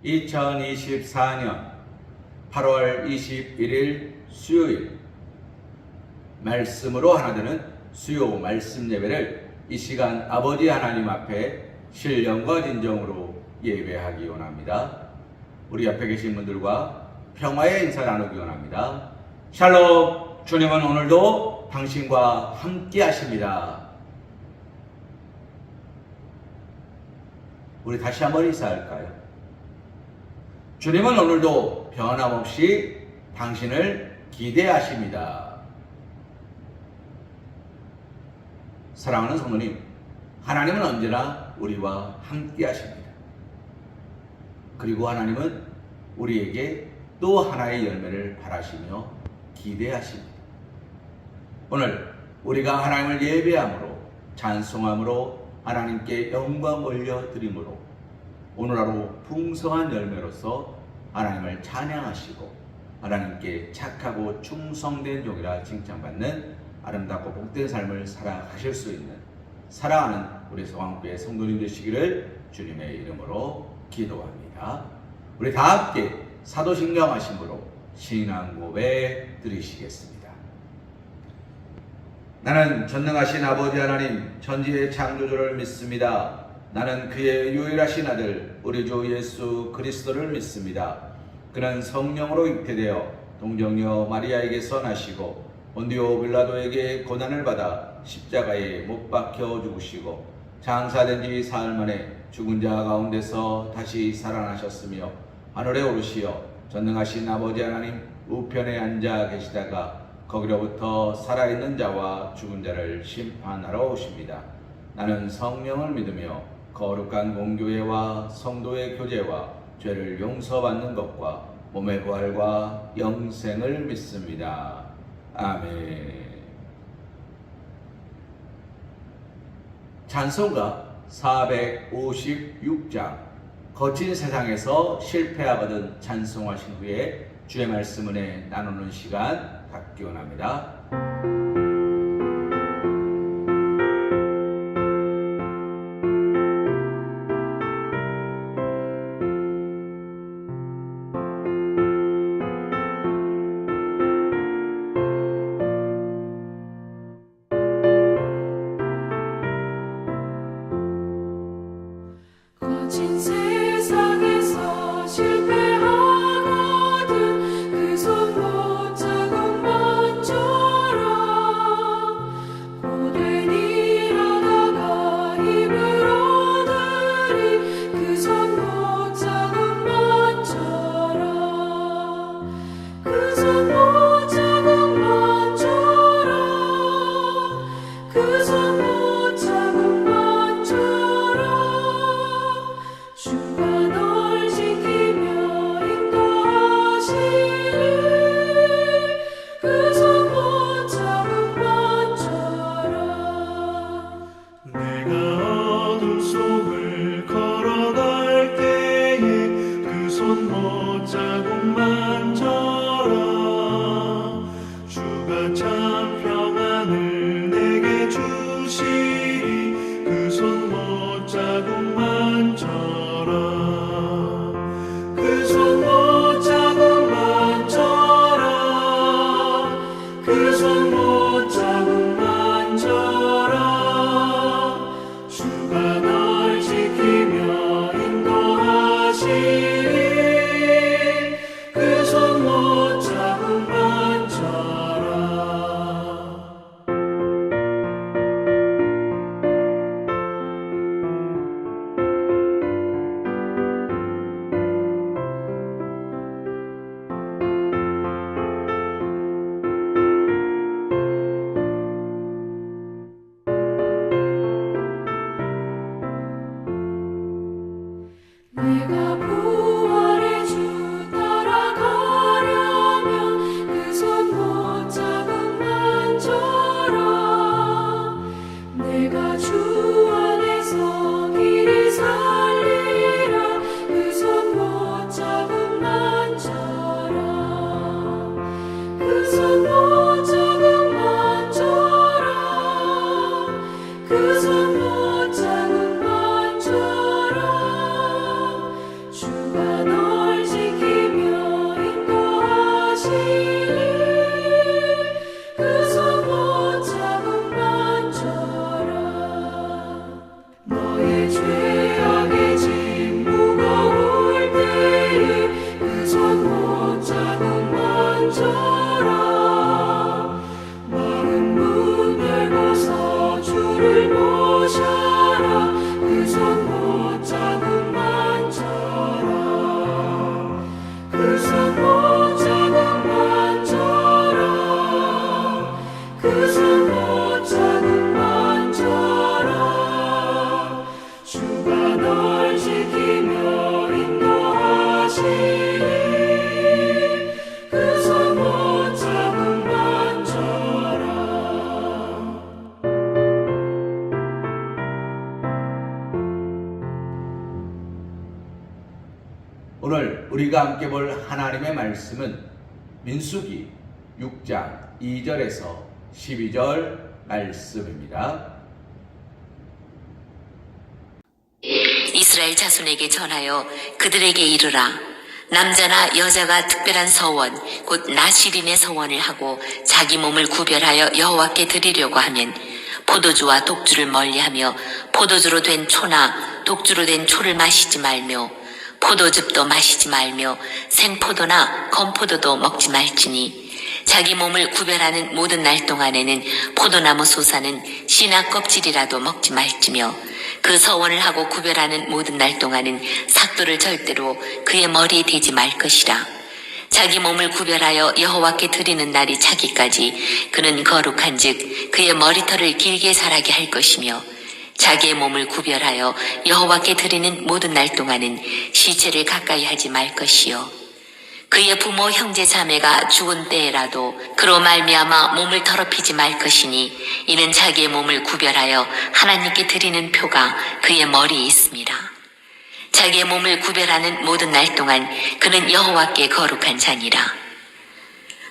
2024년 8월 21일 수요일 말씀으로 하나 되는 수요 말씀 예배를 이 시간 아버지 하나님 앞에 신령과 진정으로 예배하기 원합니다. 우리 옆에 계신 분들과 평화의 인사 나누기 원합니다. 샬롬. 주님은 오늘도 당신과 함께 하십니다. 우리 다시 한번 인사할까요? 주님은 오늘도 변함없이 당신을 기대하십니다. 사랑하는 성도님, 하나님은 언제나 우리와 함께 하십니다. 그리고 하나님은 우리에게 또 하나의 열매를 바라시며 기대하십니다. 오늘 우리가 하나님을 예배함으로, 찬송함으로, 하나님께 영광 올려드림으로 오늘 하루 풍성한 열매로서 하나님을 찬양하시고 하나님께 착하고 충성된 종이라 칭찬받는 아름답고 복된 삶을 살아가실 수 있는 사랑하는 우리 성황교회 성도님 되시기를 주님의 이름으로 기도합니다. 우리 다 함께 사도신경 하심으로 신앙 고백 드리시겠습니다. 나는 전능하신 아버지 하나님 천지의 창조주를 믿습니다. 나는 그의 유일하신 아들 우리 주 예수 그리스도를 믿습니다. 그는 성령으로 잉태되어 동정녀 마리아에게서 나시고 본디오 빌라도에게 고난을 받아 십자가에 못 박혀 죽으시고 장사된 지 사흘 만에 죽은 자 가운데서 다시 살아나셨으며 하늘에 오르시어 전능하신 아버지 하나님 우편에 앉아 계시다가 거기로부터 살아있는 자와 죽은 자를 심판하러 오십니다. 나는 성령을 믿으며 거룩한 공교회와 성도의 교제와 죄를 용서받는 것과 몸의 부활과 영생을 믿습니다. 아멘. 찬송가 456장 거친 세상에서 실패하거든 찬송하신 후에 주의 말씀 은혜 나누는 시간 갖기 원합니다. 거친 세상에서 실패하거든 그 손 못 잡은 먼저라 고된 일하다가 힘을 얻으리 그 손 못 잡은 먼저라 그 손 못 잡은 먼저라 그 손 못 잡은 먼저라 주가 널 지키며 인도하시리 그 손 못 잡은 먼저라 내가 어둠 속을 걸어갈 때에 그 손 못 잡은 만져라 주가 참 평안을 내게 주시리 그 손 못 잡은 만져라 그 손 못 잡은 만져라 그 손 못 잡은 만져라 주가 널 지키며 인도하시리 그 손 못 잡은 만져라 그 손못 잡은 만져라 주가 널 지키며 인도하시니 그 손못 잡은 만져라 오늘 우리가 함께 볼 하나님의 말씀은 민수기 6장 2절에서 12절 말씀입니다. 이스라엘 자손에게 전하여 그들에게 이르라. 남자나 여자가 특별한 서원 곧 나실인의 서원을 하고 자기 몸을 구별하여 여호와께 드리려고 하면 포도주와 독주를 멀리하며 포도주로 된 초나 독주로 된 초를 마시지 말며 포도즙도 마시지 말며 생포도나 건포도도 먹지 말지니 자기 몸을 구별하는 모든 날 동안에는 포도나무 솟아는 씨나 껍질이라도 먹지 말지며 그 서원을 하고 구별하는 모든 날 동안은 삭도를 절대로 그의 머리에 대지 말 것이라. 자기 몸을 구별하여 여호와께 드리는 날이 차기까지 그는 거룩한즉 그의 머리털을 길게 자라게 할 것이며 자기의 몸을 구별하여 여호와께 드리는 모든 날 동안은 시체를 가까이 하지 말 것이요 그의 부모 형제 자매가 죽은 때에라도 그로 말미암아 몸을 더럽히지 말 것이니 이는 자기의 몸을 구별하여 하나님께 드리는 표가 그의 머리에 있습니다. 자기의 몸을 구별하는 모든 날 동안 그는 여호와께 거룩한 자니라.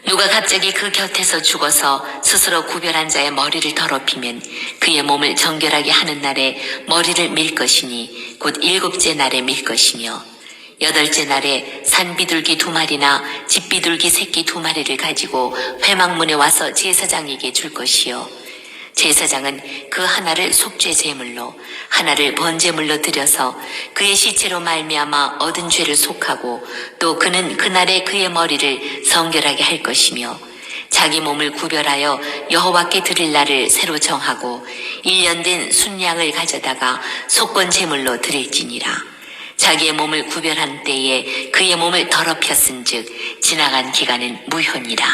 누가 갑자기 그 곁에서 죽어서 스스로 구별한 자의 머리를 더럽히면 그의 몸을 정결하게 하는 날에 머리를 밀 것이니 곧 7째 날에 밀 것이며 8째 날에 산비둘기 2마리나 집비둘기 새끼 2마리를 가지고 회막문에 와서 제사장에게 줄 것이요 제사장은 그 하나를 속죄 제물로 하나를 번제물로 드려서 그의 시체로 말미암아 얻은 죄를 속하고 또 그는 그날에 그의 머리를 성결하게 할 것이며 자기 몸을 구별하여 여호와께 드릴 날을 새로 정하고 1년 된 순양을 가져다가 속건 제물로 드릴지니라. 자기의 몸을 구별한 때에 그의 몸을 더럽혔은즉 지나간 기간은 무효니라.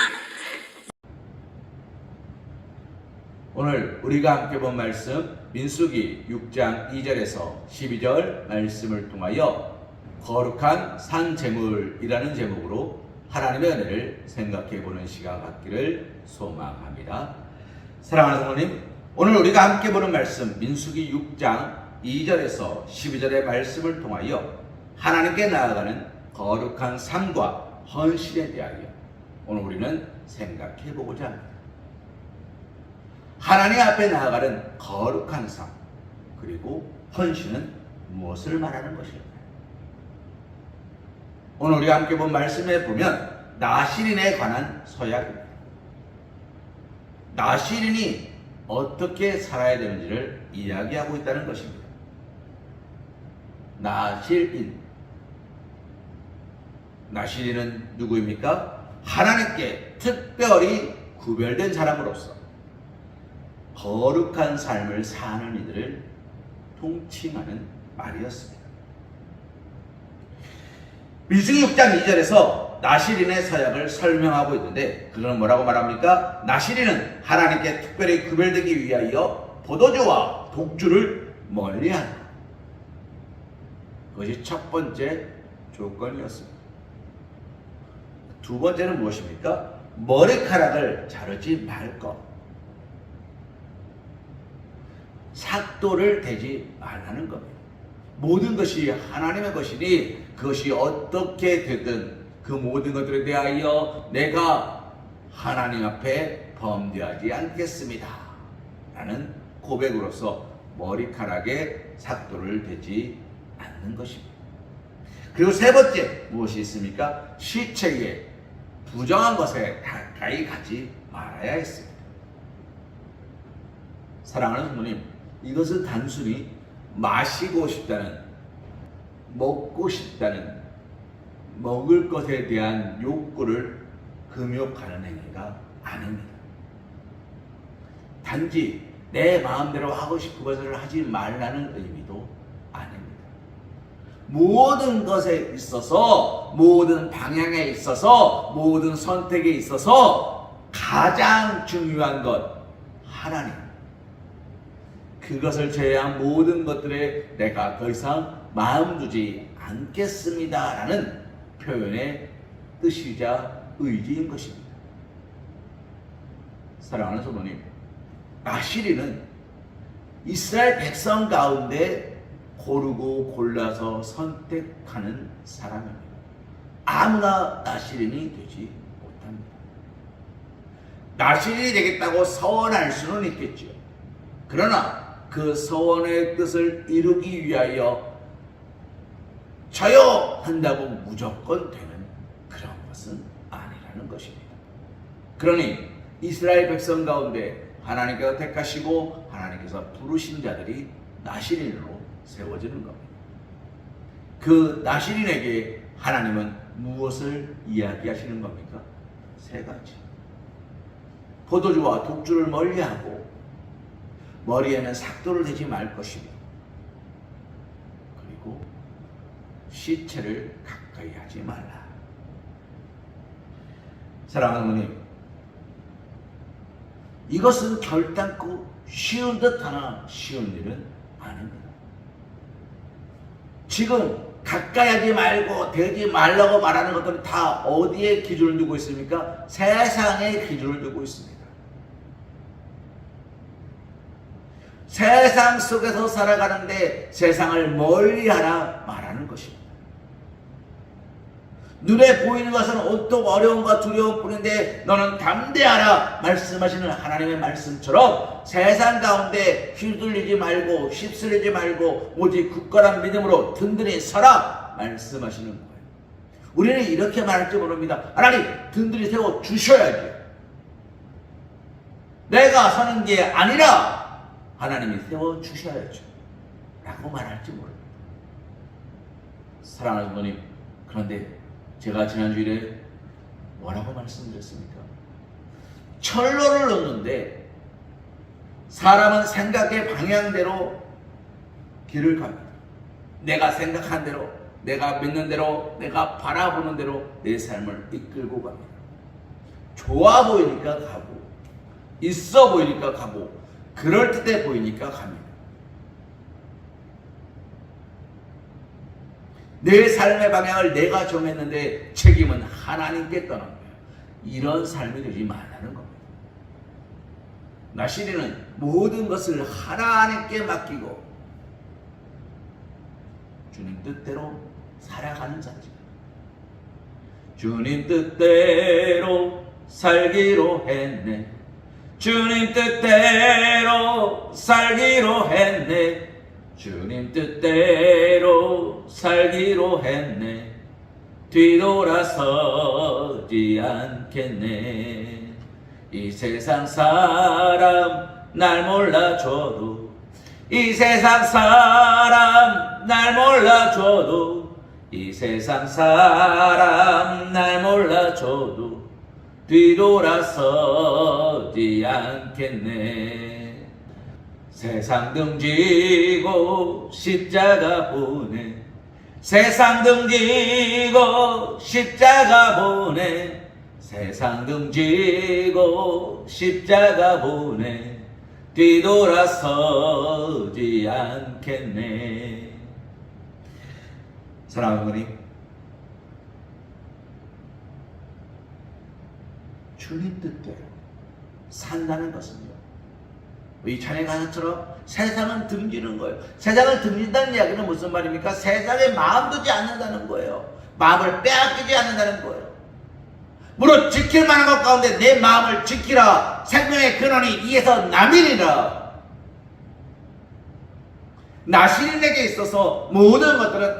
오늘 우리가 함께 본 말씀 민수기 6장 2절에서 12절 말씀을 통하여 거룩한 산제물이라는 제목으로 하나님의 은혜를 생각해 보는 시간 갖기를 소망합니다. 사랑하는 성도님, 오늘 우리가 함께 보는 말씀 민수기 6장 2절에서 12절의 말씀을 통하여 하나님께 나아가는 거룩한 삶과 헌신에 대하여 오늘 우리는 생각해 보고자 합니다. 하나님 앞에 나아가는 거룩한 삶 그리고 헌신은 무엇을 말하는 것일까요? 오늘 우리가 함께 본 말씀에 보면 나실인에 관한 서약입니다. 나실인이 어떻게 살아야 되는지를 이야기하고 있다는 것입니다. 나실인은 누구입니까? 하나님께 특별히 구별된 사람으로서 거룩한 삶을 사는 이들을 통칭하는 말이었습니다. 민수기 6장 2절에서 나실인의 서약을 설명하고 있는데 그는 뭐라고 말합니까? 나실인은 하나님께 특별히 구별되기 위하여 포도주와 독주를 멀리한다. 그것이 첫 번째 조건이었습니다. 두 번째는 무엇입니까? 머리카락을 자르지 말 것. 삭도를 대지 말라는 겁니다. 모든 것이 하나님의 것이니 그것이 어떻게 되든 그 모든 것들에 대하여 내가 하나님 앞에 범죄하지 않겠습니다 라는 고백으로서 머리카락에 삭도를 대지 않는 것입니다. 그리고 세 번째 무엇이 있습니까? 시체에 부정한 것에 가까이 가지 말아야 했습니다. 사랑하는 성도님, 이것은 단순히 마시고 싶다는, 먹고 싶다는, 먹을 것에 대한 욕구를 금욕하는 행위가 아닙니다. 단지 내 마음대로 하고 싶은 것을 하지 말라는 의미도 아닙니다. 모든 것에 있어서, 모든 방향에 있어서, 모든 선택에 있어서 가장 중요한 것 하나님. 그것을 제외한 모든 것들에 내가 더 이상 마음 두지 않겠습니다 라는 표현의 뜻이자 의지인 것입니다. 사랑하는 성도님, 나시린은 이스라엘 백성 가운데 고르고 골라서 선택하는 사람입니다. 아무나 나시린이 되지 못합니다. 나시린이 되겠다고 서원할 수는 있겠죠. 그러나 그 서원의 뜻을 이루기 위하여 저요 한다고 무조건 되는 그런 것은 아니라는 것입니다. 그러니 이스라엘 백성 가운데 하나님께서 택하시고 하나님께서 부르신 자들이 나시린으로 세워지는 겁니다. 그 나시린에게 하나님은 무엇을 이야기하시는 겁니까? 세 가지. 포도주와 독주를 멀리하고 머리에는 삭도를 대지 말 것이며, 그리고 시체를 가까이 하지 말라. 사랑하는 어머님, 이것은 결단코 쉬운 듯하나 쉬운 일은 아닙니다. 지금 가까이 하지 말고 대지 말라고 말하는 것들은 다 어디에 기준을 두고 있습니까? 세상에 기준을 두고 있습니다. 세상 속에서 살아가는데 세상을 멀리하라 말하는 것입니다. 눈에 보이는 것은 온통 어려움과 두려움 뿐인데 너는 담대하라 말씀하시는 하나님의 말씀처럼 세상 가운데 휘둘리지 말고 휩쓸리지 말고 오직 굳건한 믿음으로 든든히 서라 말씀하시는 거예요. 우리는 이렇게 말할지 모릅니다. 하나님 든든히 세워 주셔야지. 내가 서는 게 아니라 하나님이 세워 주셔야죠 라고 말할지 모릅니다. 사랑하는 부모님, 그런데 제가 지난주일에 뭐라고 말씀드렸습니까? 철로를 넣는데 사람은 생각의 방향대로 길을 갑니다. 내가 생각한 대로, 내가 믿는 대로, 내가 바라보는 대로 내 삶을 이끌고 갑니다. 좋아 보이니까 가고, 있어 보이니까 가고, 그럴듯해 보이니까 갑니다. 내 삶의 방향을 내가 정했는데 책임은 하나님께 떠난 거예요. 이런 삶이 되지 말라는 겁니다. 나시린은 모든 것을 하나님께 맡기고 주님 뜻대로 살아가는 자지. 주님 뜻대로 살기로 했네. 주님 뜻대로 살기로 했네. 주님 뜻대로 살기로 했네. 뒤돌아서지 않겠네. 이 세상 사람 날 몰라줘도, 이 세상 사람 날 몰라줘도, 이 세상 사람 날 몰라줘도 뒤돌아서지 않겠네. 세상 등지고 십자가 보내. 세상 등지고 십자가 보내. 세상 등지고 십자가 보내. 뒤돌아서지 않겠네. 사랑하는 어머니, 주님 뜻대로 산다는 것은요, 이 찬양 가사처럼 세상은 등지는 거예요. 세상을 등진다는 이야기는 무슨 말입니까? 세상에 마음 두지 않는다는 거예요. 마음을 빼앗기지 않는다는 거예요. 물론 지킬 만한 것 가운데 내 마음을 지키라. 생명의 근원이 이에서 남이니라. 나시린에게 있어서 모든 것들은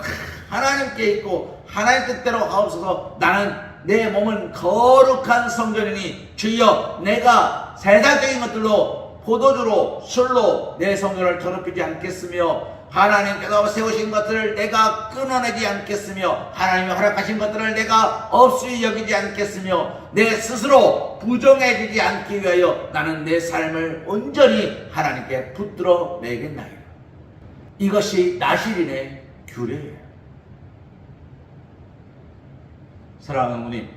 하나님께 있고 하나님 뜻대로 하옵소서. 나는 내 몸은 거룩한 성전이니 주여 내가 세상적인 것들로 포도주로 술로 내 성전을 더럽히지 않겠으며 하나님께서 세우신 것들을 내가 끊어내지 않겠으며 하나님이 허락하신 것들을 내가 없이 여기지 않겠으며 내 스스로 부정해지지 않기 위하여 나는 내 삶을 온전히 하나님께 붙들어 매겠나이다. 이것이 나시린의 규례예요. 사랑하는 어머니,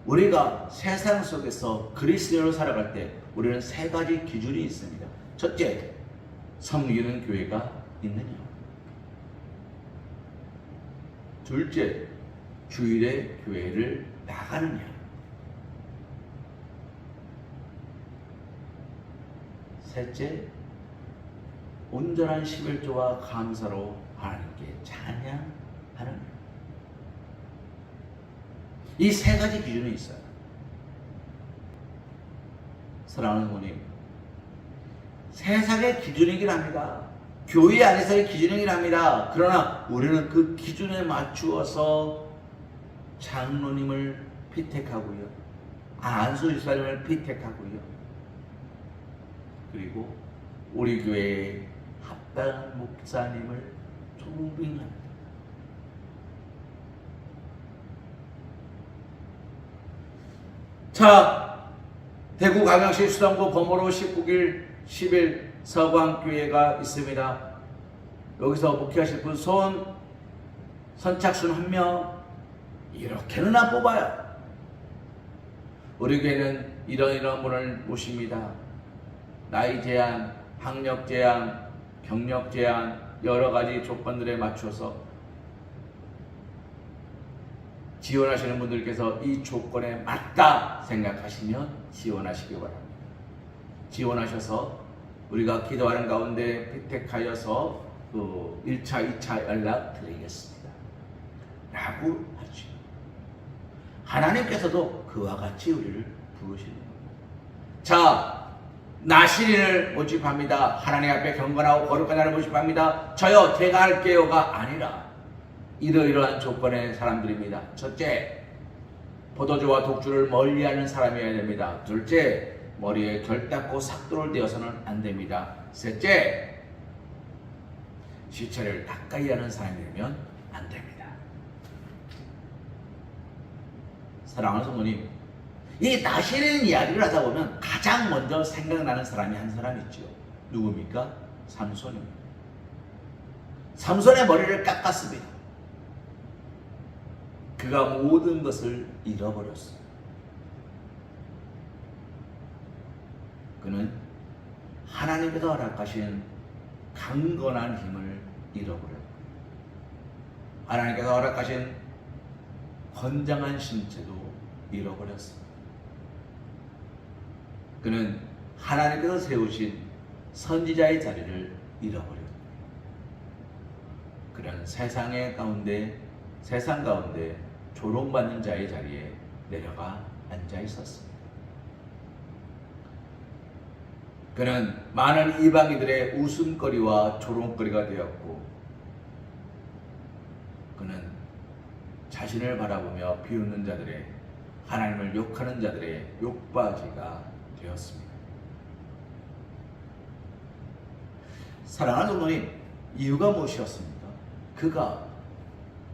우리가 세상 속에서 그리스도인으로 살아갈 때 우리는 세 가지 기준이 있습니다. 첫째, 섬기는 교회가 있느냐. 둘째, 주일에 교회를 나가느냐. 셋째, 온전한 11조와 감사로 하나님께 찬양하느냐. 이 세 가지 기준이 있어요. 사랑하는 부모님, 세상의 기준이긴 합니다. 교회 안에서의 기준이긴 합니다. 그러나 우리는 그 기준에 맞추어서 장로님을 피택하고요, 안수 집사님을 피택하고요, 그리고 우리 교회에 합당한 목사님을 존빙합니다. 자, 대구 광양시 수성구 범호로 19길 10일 서광교회가 있습니다. 여기서 목회하실 분 선착순 1명 이렇게는 안 뽑아요. 우리 교회는 이런 분을 모십니다. 나이 제한, 학력 제한, 경력 제한 여러 가지 조건들에 맞춰서 지원하시는 분들께서 이 조건에 맞다 생각하시면 지원하시기 바랍니다. 지원하셔서 우리가 기도하는 가운데 피택하여서 그 1차, 2차 연락 드리겠습니다 라고 하죠. 하나님께서도 그와 같이 우리를 부르시는 겁니다. 자, 나시린을 모집합니다. 하나님 앞에 경건하고 거룩한 자를 모집합니다. 저요 제가 할게요가 아니라 이러이러한 조건의 사람들입니다. 첫째, 포도주와 독주를 멀리하는 사람이어야 됩니다. 둘째, 머리에 결 닦고 삭도를 떼어서는 안 됩니다. 셋째, 시체를 가까이 하는 사람이면 안 됩니다. 사랑하는 성도님, 이 나시린 이야기를 하다 보면 가장 먼저 생각나는 사람이 한 사람 있죠. 누굽니까? 삼손입니다. 삼손의 머리를 깎았습니다. 그가 모든 것을 잃어버렸어요. 그는 하나님께서 허락하신 강건한 힘을 잃어버렸고, 하나님께서 허락하신 건장한 신체도 잃어버렸습니다. 그는 하나님께서 세우신 선지자의 자리를 잃어버렸고, 그는 세상 가운데 조롱받는 자의 자리에 내려가 앉아 있었습니다. 그는 많은 이방인들의 웃음거리와 조롱거리가 되었고, 그는 자신을 바라보며 비웃는 자들의, 하나님을 욕하는 자들의 욕바지가 되었습니다. 사랑하는 성도님, 이유가 무엇이었습니까? 그가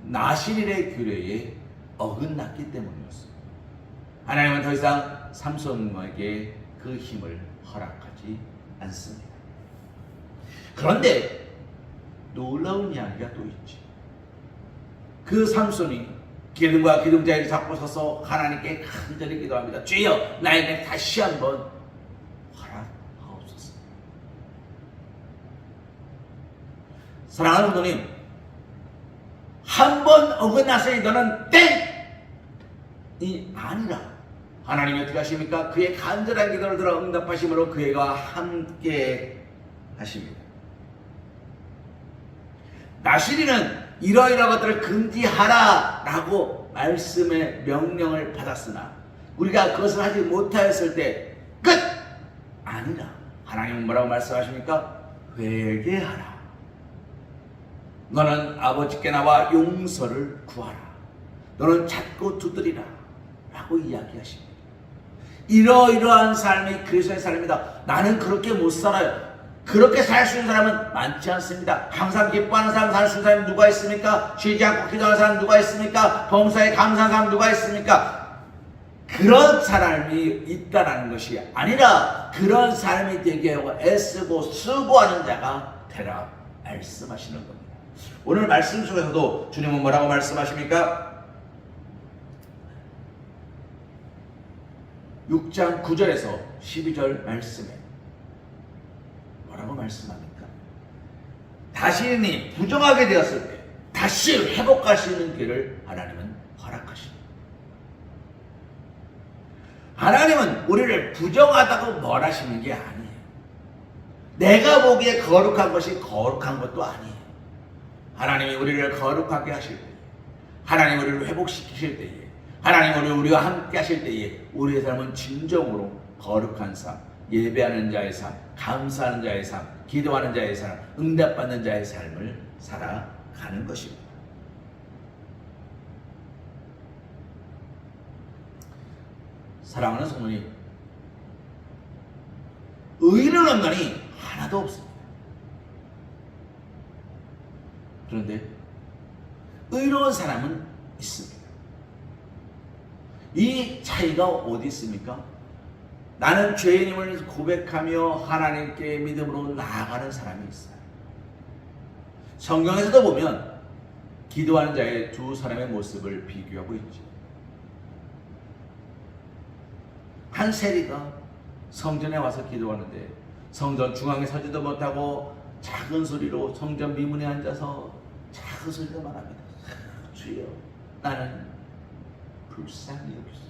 나시린의 규례에 어긋났기 때문이었습니다. 하나님은 더 이상 삼손에게 그 힘을 허락하지 않습니다. 그런데 놀라운 이야기가 또 있지. 그 삼손이 기름과 기름자를 잡고 서서 하나님께 간절히 기도합니다. 주여, 나에게 다시 한번 허락하옵소서. 사랑하는 성도님, 한 번 어긋났으니 너는 땡이 아니라 하나님이 어떻게 하십니까? 그의 간절한 기도를 들어 응답하심으로 그와 함께 하십니다. 나시린은 이러이러한 것들을 금지하라 라고 말씀의 명령을 받았으나 우리가 그것을 하지 못하였을 때 끝! 아니라 하나님은 뭐라고 말씀하십니까? 회개하라. 너는 아버지께 나와 용서를 구하라. 너는 찾고 두드리라 라고 이야기하십니다. 이러이러한 삶이 그리스도의 삶입니다. 나는 그렇게 못 살아요. 그렇게 살 수 있는 사람은 많지 않습니다. 항상 기뻐하는 사람, 살 수 있는 사람이 누가 있습니까? 쉬지 않고 기도하는 사람 누가 있습니까? 범사에 감사하는 사람 누가 있습니까? 그런 사람이 있다는 것이 아니라 그런 삶이 되게 하고 애쓰고 수고하는 자가 되라 말씀하시는 겁니다. 오늘 말씀 속에서도 주님은 뭐라고 말씀하십니까? 6장 9절에서 12절 말씀에 뭐라고 말씀합니까? 자신이 부정하게 되었을 때 다시 회복할 수 있는 길을 하나님은 허락하십니다. 하나님은 우리를 부정하다고 멸하시는 게 아니에요. 내가 보기에 거룩한 것이 거룩한 것도 아니에요. 하나님이 우리를 거룩하게 하실 때에, 하나님 우리를 회복시키실 때에, 하나님 우리와 함께 하실 때에 우리의 삶은 진정으로 거룩한 삶, 예배하는 자의 삶, 감사하는 자의 삶, 기도하는 자의 삶, 응답받는 자의 삶을 살아가는 것입니다. 사랑하는 성도님, 의로운 인간이 하나도 없습니다. 그런데 의로운 사람은 있습니다. 이 차이가 어디 있습니까? 나는 죄인임을 고백하며 하나님께 믿음으로 나아가는 사람이 있어요. 성경에서도 보면 기도하는 자의 두 사람의 모습을 비교하고 있죠. 한 세리가 성전에 와서 기도하는데 성전 중앙에 서지도 못하고 작은 소리로 성전 미문에 앉아서 작은 소리로 말합니다. 주여, 나는 불쌍히 여기소서.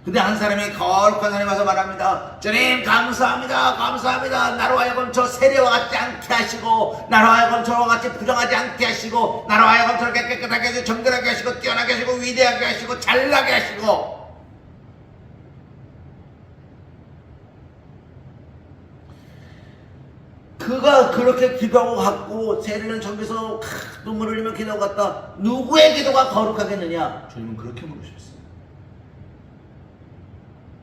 근데 한 사람이 거룩한 사람이 와서 말합니다. 주님 감사합니다. 감사합니다. 나로 하여금 저 세리와 같지 않게 하시고, 나로 하여금 저와 같이 부정하지 않게 하시고, 나로 하여금 저렇게 깨끗하게 하시고, 정결하게 하시고, 뛰어나게 하시고, 위대하게 하시고, 잘나게 하시고. 그가 그렇게 기도하고 갔고 세리는 저기서 눈물을 흘리며 기도하고 갔다. 누구의 기도가 거룩하겠느냐? 주님은 그렇게 물으셨어요.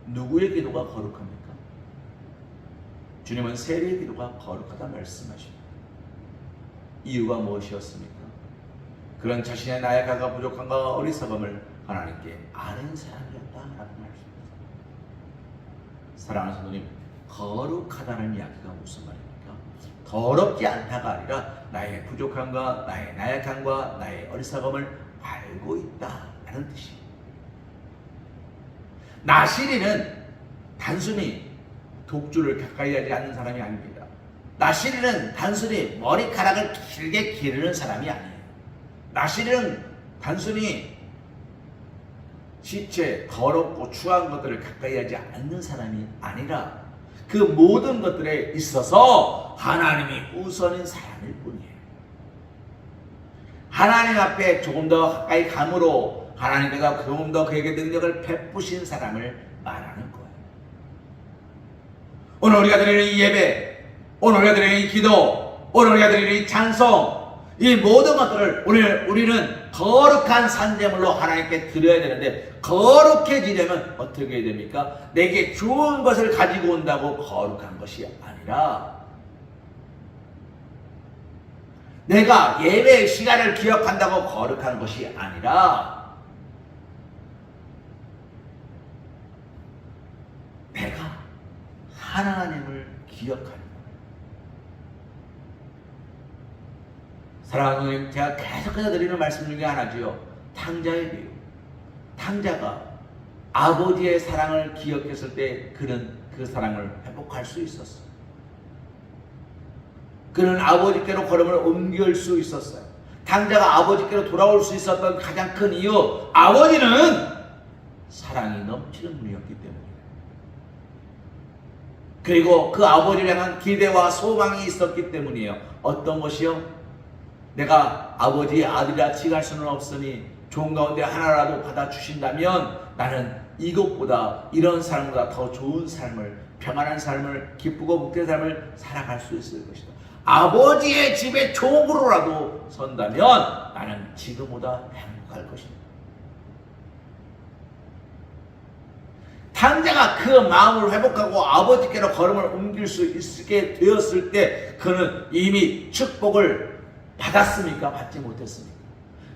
누구의 기도가 거룩합니까? 주님은 세리의 기도가 거룩하다 말씀하십니다. 이유가 무엇이었습니까? 그런 자신의 나약함과 부족함과 어리석음을 하나님께 아는 사람이었다라고 말씀하십니다. 사랑하는 성도님, 거룩하다는 이야기가 무슨 말입니까? 더럽지 않다가 아니라 나의 부족함과 나의 나약함과 나의 어리석음을 알고 있다라는 뜻입니다. 나시리는 단순히 독주를 가까이 하지 않는 사람이 아닙니다. 나시리는 단순히 머리카락을 길게 기르는 사람이 아니에요. 나시리는 단순히 시체, 더럽고 추한 것들을 가까이 하지 않는 사람이 아니라 그 모든 것들에 있어서 하나님이 우선인 사람일 뿐이에요. 하나님 앞에 조금 더 가까이 감으로 하나님께서 조금 더 그에게 능력을 베푸신 사람을 말하는 거예요. 오늘 우리가 드리는 이 예배, 오늘 우리가 드리는 이 기도, 오늘 우리가 드리는 이 찬송, 이 모든 것들을 우리는 거룩한 산재물로 하나님께 드려야 되는데, 거룩해지려면 어떻게 해야 됩니까? 내게 좋은 것을 가지고 온다고 거룩한 것이 아니라, 내가 예배의 시간을 기억한다고 거룩한 것이 아니라, 내가 하나님을 기억하는 거예요. 사랑하는 성도님, 제가 계속해서 드리는 말씀 중에 하나지요. 탕자의 비유. 탕자가 아버지의 사랑을 기억했을 때 그는 그 사랑을 회복할 수 있었어요. 그는 아버지께로 걸음을 옮길 수 있었어요. 탕자가 아버지께로 돌아올 수 있었던 가장 큰 이유, 아버지는 사랑이 넘치는 분이었기 때문이에요. 그리고 그 아버지를 향한 기대와 소망이 있었기 때문이에요. 어떤 것이요? 내가 아버지의 아들이라 칭할 수는 없으니 좋은 가운데 하나라도 받아주신다면 나는 이것보다, 이런 삶보다 더 좋은 삶을, 평안한 삶을, 기쁘고 묵된 삶을 살아갈 수 있을 것이다. 아버지의 집에 종으로라도 선다면 나는 지금보다 행복할 것이다. 탕자가 그 마음을 회복하고 아버지께로 걸음을 옮길 수 있게 되었을 때 그는 이미 축복을 받았습니까? 받지 못했습니까?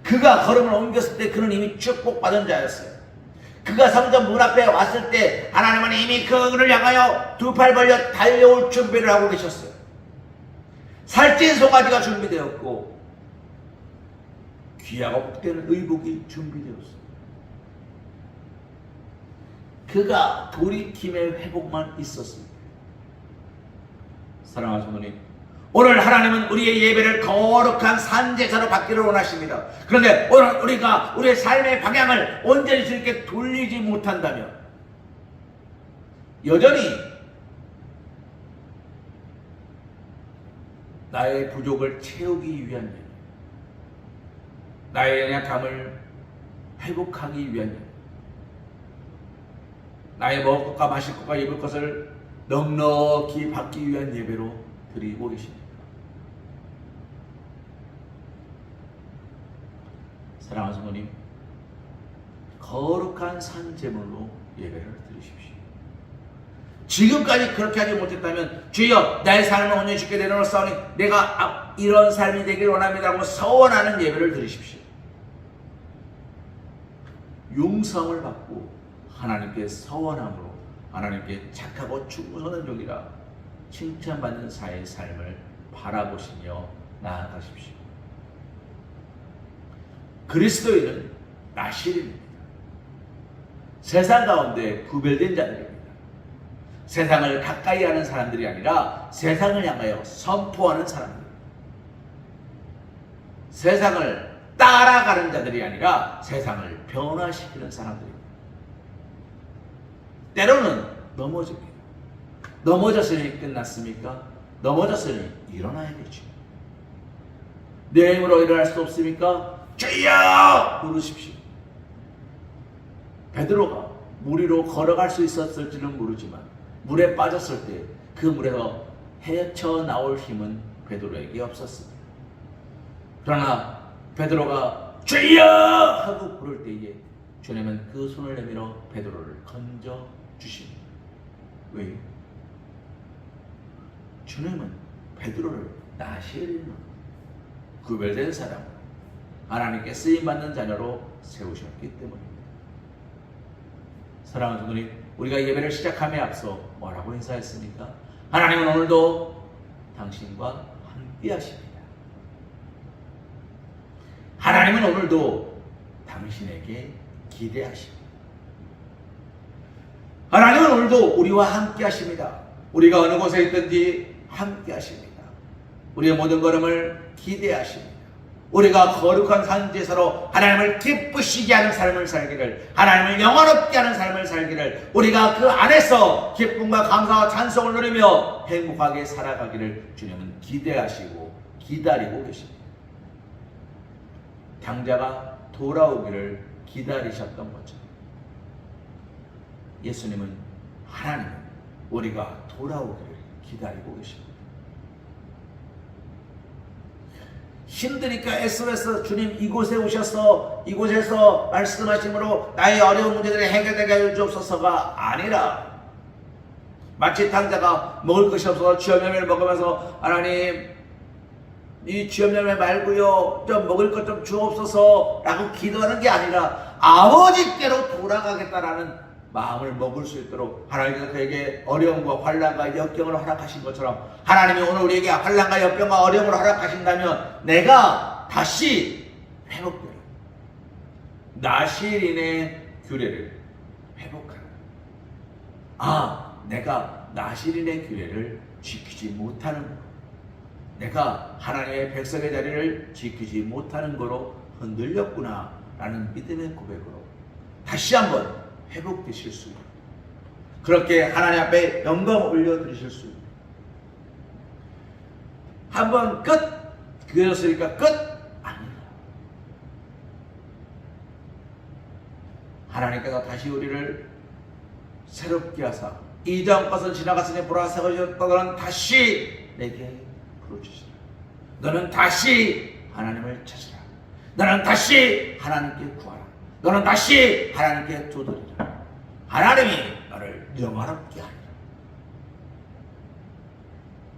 그가 걸음을 옮겼을 때 그는 이미 축복받은 자였어요. 그가 성전 문 앞에 왔을 때 하나님은 이미 그를 향하여 두 팔 벌려 달려올 준비를 하고 계셨어요. 살찐 송아지가 준비되었고 귀하고 복되는 의복이 준비되었어요. 그가 돌이킴의 회복만 있었습니다. 사랑하는 성도님, 오늘 하나님은 우리의 예배를 거룩한 산제사로 받기를 원하십니다. 그런데 오늘 우리가 우리의 삶의 방향을 온전히 주님께 돌리지 못한다면 여전히 나의 부족을 채우기 위한 일, 나의 연약함을 회복하기 위한 일, 나의 먹을 것과 마실 것과 입을 것을 넉넉히 받기 위한 예배로 드리고 계십니다. 사랑하는 성도님, 거룩한 산제물로 예배를 드리십시오. 지금까지 그렇게 하지 못했다면 주여 나의 삶을 온전히 주께 내려놓사오니 내가 이런 삶이 되길 원합니다라고 서원하는 예배를 드리십시오. 용서를 받고 하나님께 서원함으로 하나님께 착하고 충성하는 종이라 칭찬받는 자의 삶을 바라보시며 나아가십시오. 그리스도인은 나실입니다. 세상 가운데 구별된 자들입니다. 세상을 가까이 하는 사람들이 아니라 세상을 향하여 선포하는 사람들. 세상을 따라가는 자들이 아니라 세상을 변화시키는 사람들입니다. 때로는 넘어집니다. 넘어졌으니 끝났습니까? 넘어졌으니 일어나야겠죠. 내 힘으로 일어날 수 없습니까? 주여! 부르십시오. 베드로가 물 위로 걸어갈 수 있었을지는 모르지만 물에 빠졌을 때 그 물에서 헤쳐나올 힘은 베드로에게 없었습니다. 그러나 베드로가 주여! 하고 부를 때에 주님은 그 손을 내밀어 베드로를 건져 주십니다. 왜요? 주님은 베드로를 나실인 구별된 사람, 하나님께 쓰임받는 자녀로 세우셨기 때문입니다. 사랑하는 성도님, 우리가 예배를 시작함에 앞서 뭐라고 인사했습니까? 하나님은 오늘도 당신과 함께 하십니다. 하나님은 오늘도 당신에게 기대하십니다. 하나님은 오늘도 우리와 함께 하십니다. 우리가 어느 곳에 있든지 함께 하십니다. 우리의 모든 걸음을 기대하십니다. 우리가 거룩한 산제사로 하나님을 기쁘시게 하는 삶을 살기를, 하나님을 영원롭게 하는 삶을 살기를, 우리가 그 안에서 기쁨과 감사와 찬송을 누리며 행복하게 살아가기를 주님은 기대하시고 기다리고 계십니다. 장자가 돌아오기를 기다리셨던 것처럼 예수님은, 하나님은 우리가 돌아오기를 기다리고 계십니다. 힘드니까 SOS 주님 이곳에 오셔서 이곳에서 말씀하심으로 나의 어려운 문제들이 해결되게 하여 주옵소서가 아니라, 마치 당자가 먹을 것이 없어서 쥐염염을 먹으면서 하나님 이 쥐염염을 말고요 좀 먹을 것 좀 주옵소서 라고 기도하는 게 아니라 아버지께로 돌아가겠다라는 마음을 먹을 수 있도록 하나님께서 그에게 어려움과 환난과 역경을 허락하신 것처럼, 하나님이 오늘 우리에게 환난과 역경과 어려움을 허락하신다면 내가 다시 회복되라, 나실인의 규례를 회복하라. 내가 나실인의 규례를 지키지 못하는 것, 내가 하나님의 백성의 자리를 지키지 못하는 거로 흔들렸구나 라는 믿음의 고백으로 다시 한번 회복되실 수 있는, 그렇게 하나님 앞에 영광 올려드리실 수 있는, 한번 끝! 그랬으니까 끝! 아닙니다. 하나님께서 다시 우리를 새롭게 하사 이전 것은 지나갔으니 보라 새 것이 되었다. 너는 다시 내게 부르짖으라. 너는 다시 하나님을 찾으라. 너는 다시 하나님께 구하라. 너는 다시 하나님께 두드리라. 하나님이 너를 영화롭게 하리라.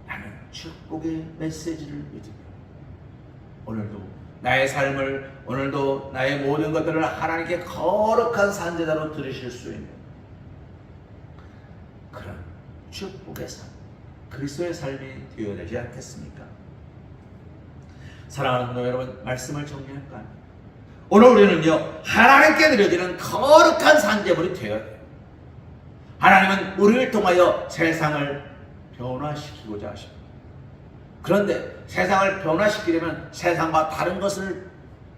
나는 축복의 메시지를 믿으며 오늘도 나의 삶을, 오늘도 나의 모든 것들을 하나님께 거룩한 산제자로 드리실 수 있는 그런 축복의 삶, 그리스도의 삶이 되어야 되지 않겠습니까? 사랑하는 성도 여러분, 말씀을 정리할까요? 오늘 우리는요, 하나님께 드려지는 거룩한 산제물이 되어야 돼요. 하나님은 우리를 통하여 세상을 변화시키고자 하십니다. 그런데 세상을 변화시키려면 세상과 다른 것을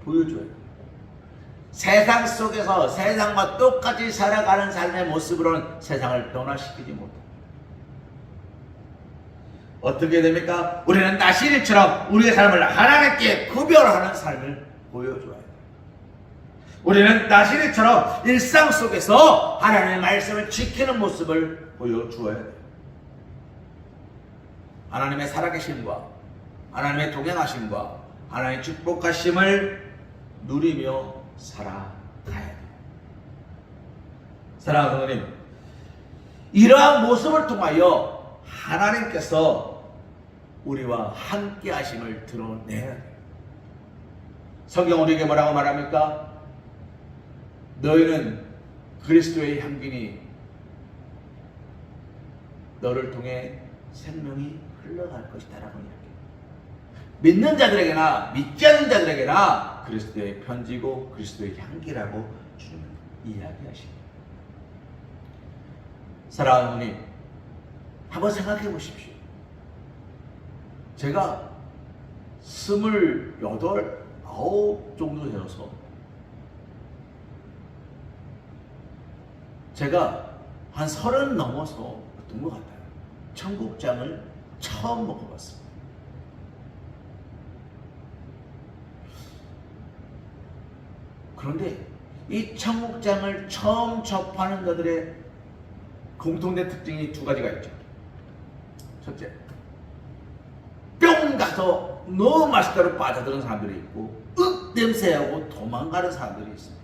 보여줘야 돼요. 세상 속에서 세상과 똑같이 살아가는 삶의 모습으로는 세상을 변화시키지 못합니다. 어떻게 됩니까? 우리는 나시린처럼 우리의 삶을 하나님께 구별하는 삶을 보여줘야 돼요. 우리는 나시린처럼 일상 속에서 하나님의 말씀을 지키는 모습을 보여주어야 돼요. 하나님의 살아계심과 하나님의 동행하심과 하나님의 축복하심을 누리며 살아가야 돼요. 사랑하는 성도님, 이러한 모습을 통하여 하나님께서 우리와 함께 하심을 드러내야 돼요. 성경 우리에게 뭐라고 말합니까? 너희는 그리스도의 향기니 너를 통해 생명이 흘러갈 것이다 라고 이야기해요. 믿는 자들에게나 믿지 않는 자들에게나 그리스도의 편지고 그리스도의 향기라고 주님은 이야기하십니다. 사랑하는 어머니, 한번 생각해 보십시오. 제가 28, 9 정도 되어서 제가 한 30 넘어서 어떤 것 같아요. 청국장을 처음 먹어봤습니다. 그런데 이 청국장을 처음 접하는 자들의 공통된 특징이 두 가지가 있죠. 첫째, 뿅 가서 너무 맛있다고 빠져드는 사람들이 있고 냄새하고 도망가는 사람들이 있습니다.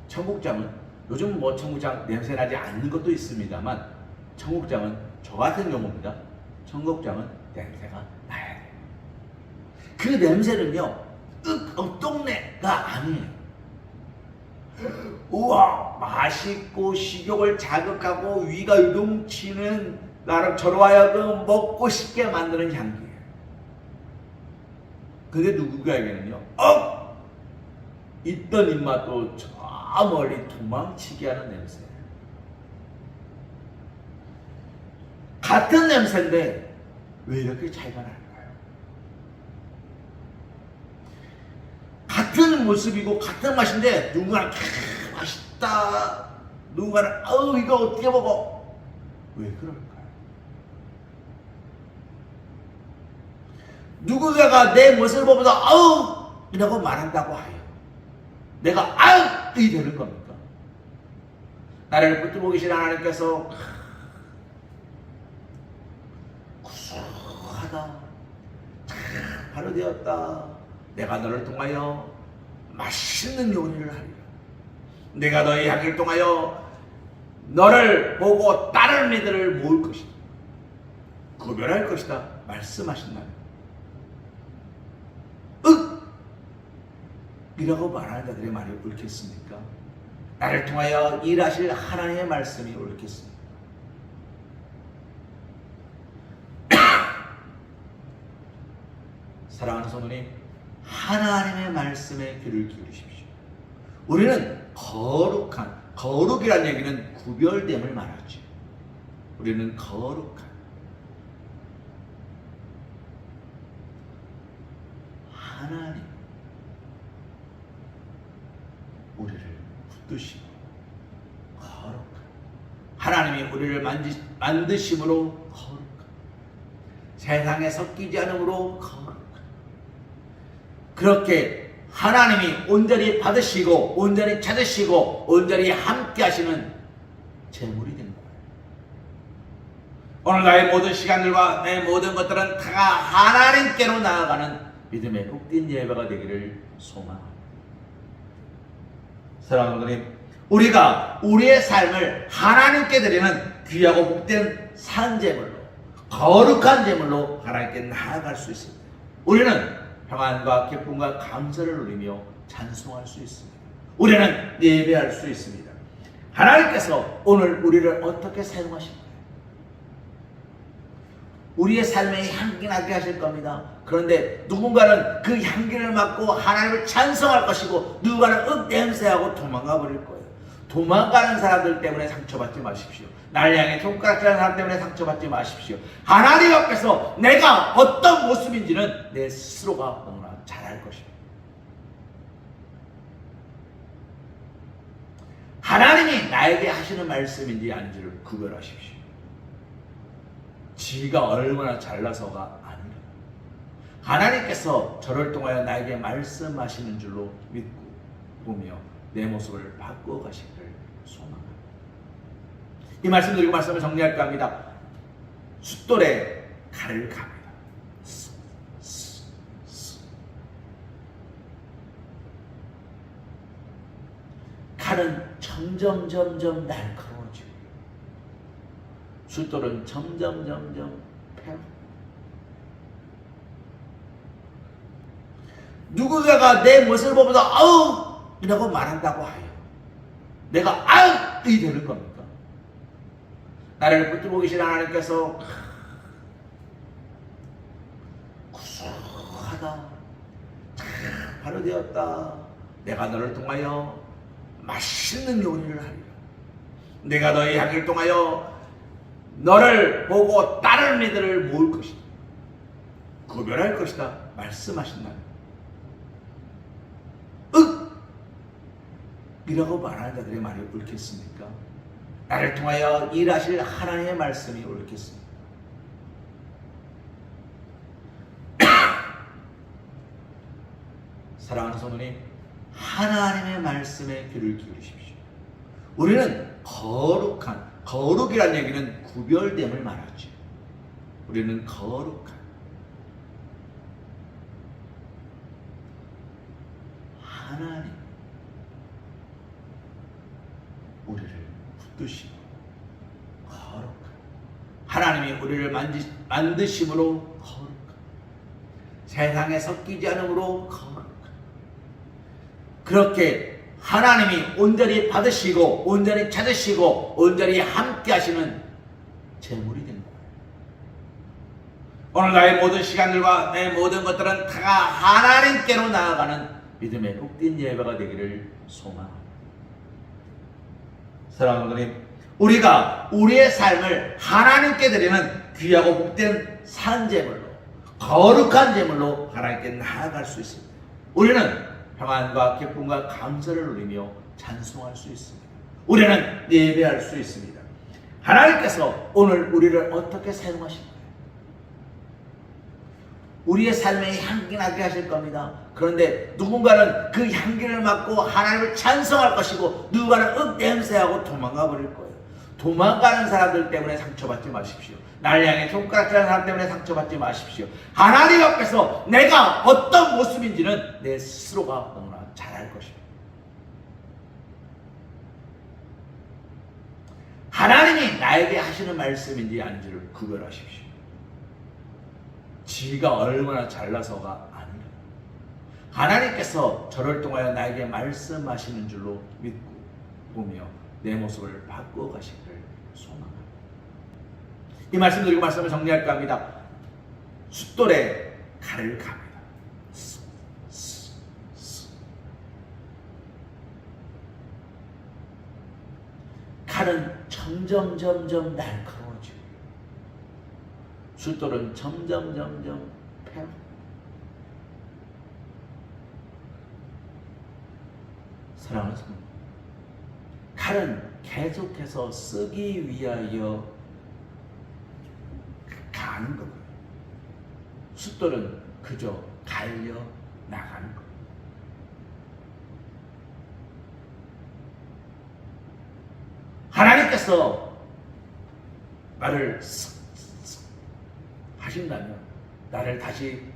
청국장은 요즘 뭐 청국장 냄새 나지 않는 것도 있습니다만 청국장은 저 같은 경우입니다. 청국장은 냄새가 나야 돼요. 그 냄새는요, 똥내가 아니에요. 우와, 맛있고 식욕을 자극하고 위가 유동치는 나를 저로 하여금 먹고 싶게 만드는 향기예요. 근데 누구에게는요, 있던 입맛도 저 멀리 도망치게 하는 냄새예요. 같은 냄새인데 왜 이렇게 차이가 날까요? 같은 모습이고 같은 맛인데 누군가는 맛있다, 누군가는 이거 어떻게 먹어? 왜 그럴까요? 누군가가 내 모습을 보면서 이라고 말한다고 하여 내가 이 되는 겁니까? 나를 붙들고 계신 하나님께서 구수하다, 바로 되었다, 내가 너를 통하여 맛있는 요리를 하리라, 내가 너의 향기를 통하여 너를 보고 따르는 이들을 모을 것이다, 구별할 것이다 말씀하신다면 이라고 말하는 자들의 말이 옳겠습니까? 나를 통하여 일하실 하나님의 말씀이 옳겠습니까? 사랑하는 성도님, 하나님의 말씀에 귀를 기울이십시오. 우리는 거룩이라는 얘기는 구별됨을 말하죠. 우리는 거룩한 하나님, 우리를 붙드시고 거룩한 하나님이 우리를 만드심으로 거룩한, 세상에 섞이지 않음으로 거룩한, 그렇게 하나님이 온전히 받으시고 온전히 찾으시고 온전히 함께 하시는 제물이 된 거예요. 오늘 나의 모든 시간들과 내 모든 것들은 다 하나님께로 나아가는 믿음의 복된 예배가 되기를 소망합니다. 사랑하는 분들, 우리가 우리의 삶을 하나님께 드리는 귀하고 복된 산제물로, 거룩한 제물로 하나님께 나아갈 수 있습니다. 우리는 평안과 기쁨과 감사를 누리며 찬송할 수 있습니다. 우리는 예배할 수 있습니다. 하나님께서 오늘 우리를 어떻게 사용하실까요? 우리의 삶에 향기 나게 하실 겁니다. 그런데 누군가는 그 향기를 맡고 하나님을 찬송할 것이고 누군가는 냄새하고 도망가 버릴 거예요. 도망가는 사람들 때문에 상처받지 마십시오. 나를 향해 손가락질하는 사람 때문에 상처받지 마십시오. 하나님 앞에서 내가 어떤 모습인지는 내 스스로가 너무나 잘 알 것입니다. 하나님이 나에게 하시는 말씀인지 아닌지를 구별하십시오. 지가 얼마나 잘나서가 아니라 하나님께서 저를 통하여 나에게 말씀하시는 줄로 믿고 보며 내 모습을 바꾸어 가시기를 소망합니다. 이 말씀 드리고 말씀을 정리할까 합니다. 숫돌에 칼을 갑니다. 칼은 점점 날카로워지고 숫돌은 점점 패고 누군가가 내 모습을 보면서 아우 이라고 말한다고 하여 내가 아우 이 되는 겁니까? 나를 붙들고 계신 하나님께서 구수하다 잘 발효되었다 내가 너를 통하여 맛있는 요리를 하리라. 내가 너의 향기를 통하여 너를 보고 따르는 이들을 모을 것이다. 구별할 것이다. 말씀하신다. 이라고 말하는 자들의 말이 옳겠습니까? 나를 통하여 일하실 하나님의 말씀이 옳겠습니까? 사랑하는 성도님, 하나님의 말씀에 귀를 기울이십시오. 우리는 거룩이란 얘기는 구별됨을 말하죠. 우리는 거룩한 하나님 우리를 붙드시고 거룩한 하나님이 우리를 만드심으로 거룩한 세상에 섞이지 않음으로 거룩한 그렇게 하나님이 온전히 받으시고 온전히 찾으시고 온전히 함께 하시는 제물이 된 거예요. 오늘 나의 모든 시간들과 내 모든 것들은 다 하나님께로 나아가는 믿음의 복된 예배가 되기를 소망합니다. 사랑하는 성도님, 우리가 우리의 삶을 하나님께 드리는 귀하고 복된 산 제물로 거룩한 제물로 하나님께 나아갈 수 있습니다. 우리는 평안과 기쁨과 감사를 누리며 찬송할 수 있습니다. 우리는 예배할 수 있습니다. 하나님께서 오늘 우리를 어떻게 사용하실 거예요? 우리의 삶에 향기 나게 하실 겁니다. 그런데 누군가는 그 향기를 맡고 하나님을 찬송할 것이고 누군가는 냄새하고 도망가 버릴 거예요. 도망가는 사람들 때문에 상처받지 마십시오. 나를 향해 손가락질하는 사람 때문에 상처받지 마십시오. 하나님 앞에서 내가 어떤 모습인지는 내 스스로가 너무나 잘 알 것입니다. 하나님이 나에게 하시는 말씀인지 아닌지를 구별하십시오. 지가 얼마나 잘나서가 아니라 하나님께서 저를 통하여 나에게 말씀하시는 줄로 믿고 보며 내 모습을 바꾸어 가시기를 소망합니다. 이 말씀 드리고 말씀을 정리할까 합니다. 숫돌에 칼을 갑니다. 칼은 점점 날카로워지고 숫돌은 점점 패고 사랑하는 성도, 칼은 계속해서 쓰기 위하여 가는 거고요. 숫돌은 그저 갈려 나가는 거예요. 하나님께서 나를 하신다면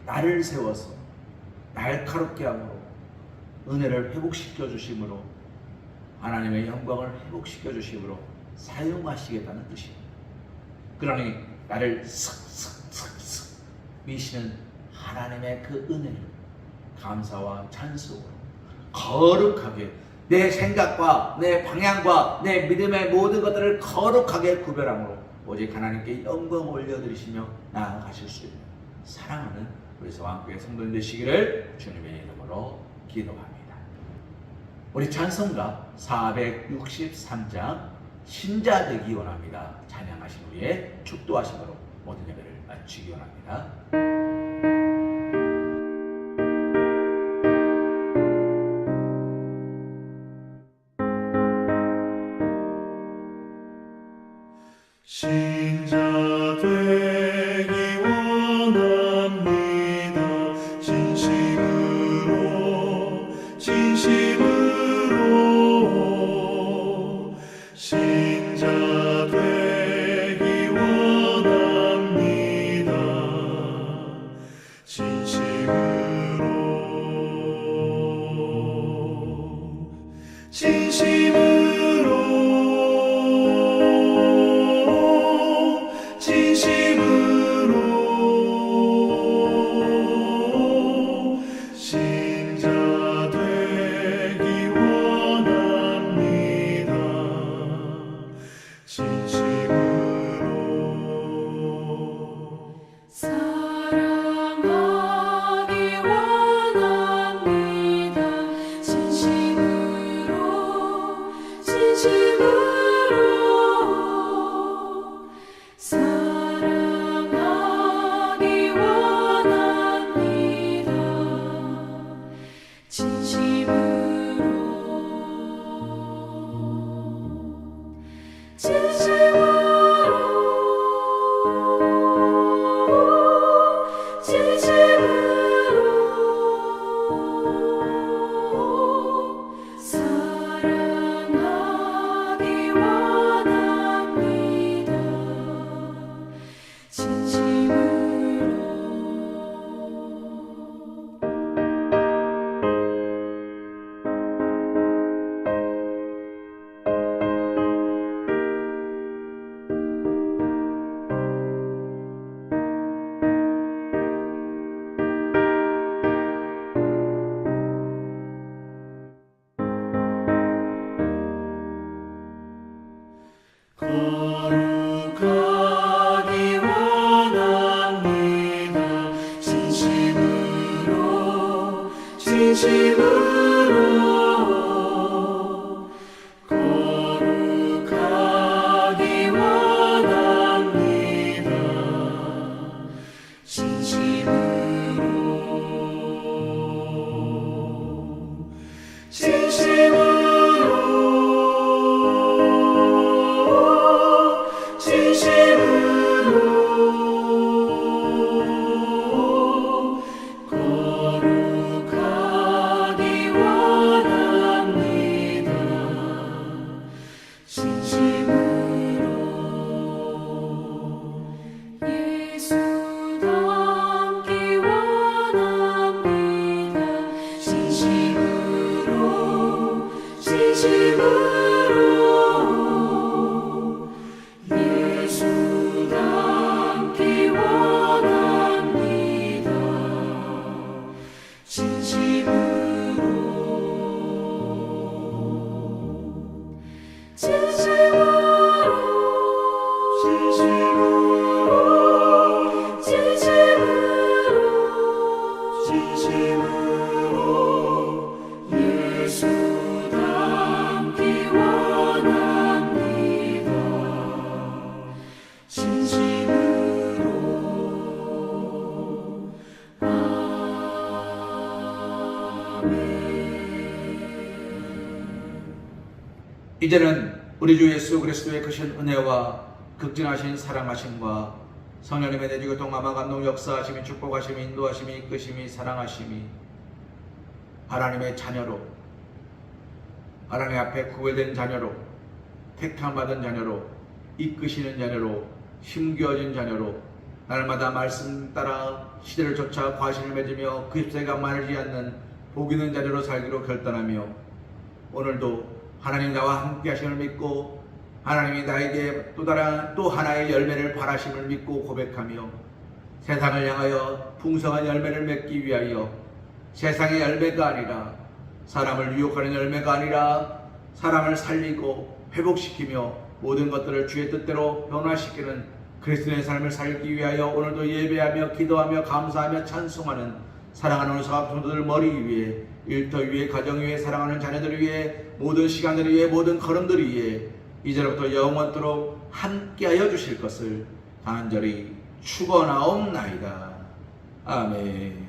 나를 세워서 날카롭게 함으로 은혜를 회복시켜 주심으로 하나님의 영광을 회복시켜 주심으로 사용하시겠다는 뜻입니다. 그러니 나를 슥슥슥슥 미시는 하나님의 그 은혜를 감사와 찬송으로 거룩하게 내 생각과 내 방향과 내 믿음의 모든 것들을 거룩하게 구별함으로 오직 하나님께 영광을 올려드리시며 나아가실 수 있는 사랑하는 우리 서왕교회 성도님 되시기를 주님의 이름으로 기도합니다. 우리 찬송가 463장 신자 되기 원합니다. 찬양하신 후에 축도하심으로 모든 예배를 마치기 원합니다. 신자 되기 원합니다. 진심으로 신자 되기 원합니다. 이제는 우리 주 예수 그리스도의 크신 은혜와 극진하신 사랑하심과 성령님의 내주교 동감화 감동 역사하심이 축복하심이 인도하심이 이끄심이 사랑하심이 하나님의 자녀로 하나님 앞에 구별된 자녀로 택함받은 자녀로 이끄시는 자녀로 힘겨진 자녀로 날마다 말씀 따라 시대를 쫓아 과신을 맺으며 그 입새가 마르지 않는 복 있는 자녀로 살기로 결단하며 오늘도 하나님 나와 함께 하심을 믿고 하나님이 나에게 또 하나의 열매를 바라심을 믿고 고백하며 세상을 향하여 풍성한 열매를 맺기 위하여 세상의 열매가 아니라 사람을 유혹하는 열매가 아니라 사람을 살리고 회복시키며 모든 것들을 주의 뜻대로 변화시키는 그리스도의 삶을 살기 위하여 오늘도 예배하며 기도하며 감사하며 찬송하는 사랑하는 우리 성도들 머리 위에 일터 위에 가정 위에 사랑하는 자녀들 위에 모든 시간들 위에 모든 걸음들 위에 이제로부터 영원토록 함께하여 주실 것을 간절히 축원하옵나이다. 아멘.